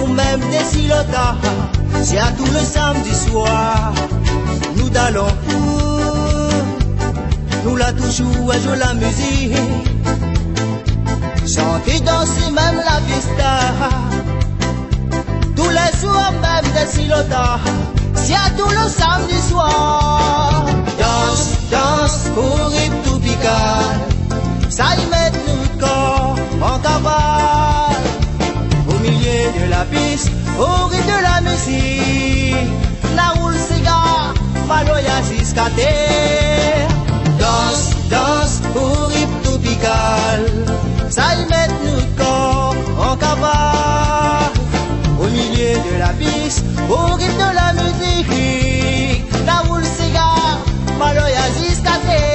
même des silotas. C'est à tout le samedi soir. Nous allons nous la toujours à jouer la musique. Chanter, danser, même la fiesta. Tous les jours, même des silotas. C'est à tout le samedi soir. Danse, danse, au rythme tout pical. Ça y met notre corps en cavale. Au milieu de la piste, au rythme de la musique. La roule cigare, maloya jusqu'à terre. Danse, danse, au rythme tropical. Ça y met notre corps en cavale. Au milieu de la piste, au rythme de la musique. La roule cigare, maloya jusqu'à terre.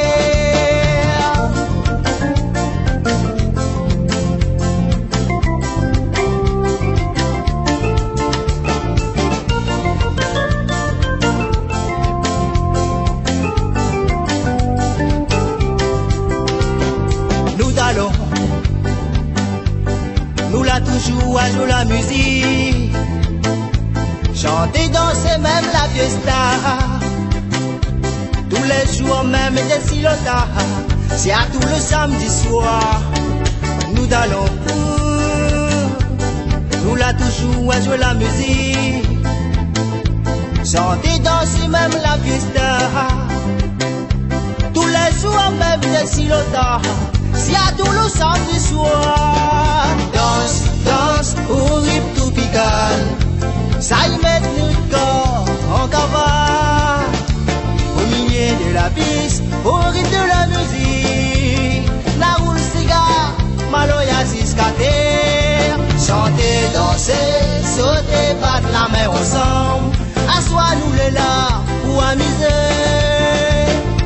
Nous l'a toujours à jouer la musique. Chanter, danser, même la fiesta. Tous les jours, même des silotas. C'est à tout le samedi soir. Nous allons nous l'a toujours à jouer la musique. Chanter, danser, même la fiesta. Tous les jours, même des silotas. C'est à tout le samedi soir. Danse, danse, au rythme tropical. Ça y met notre corps en cavale. Au milieu de la piste, au rythme de la musique. La roule cigare, maloya jusqu'à terre. Chanter, danser, sauter, battre la main ensemble. Assois-nous les là pour amuser.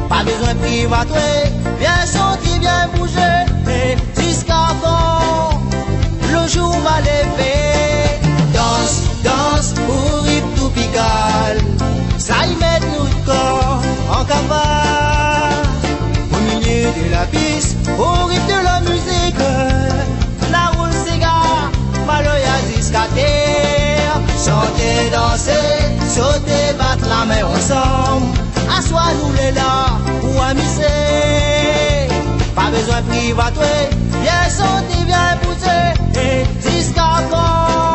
Pas besoin de privatoire, viens chanter, viens bouger. Jusqu'à quand le jour va lever. Danse, danse, au rythme tropical. Ça y met notre corps en cavale. Au milieu de la piste, au rythme de la musique. La roule cigare, maloya jusqu'à terre. Chanter, danser, sauter, battre la main ensemble. Assois-nous les là pour amuser. Pas besoin de privatoire, viens sauter, viens pousser. Jusqu'à quand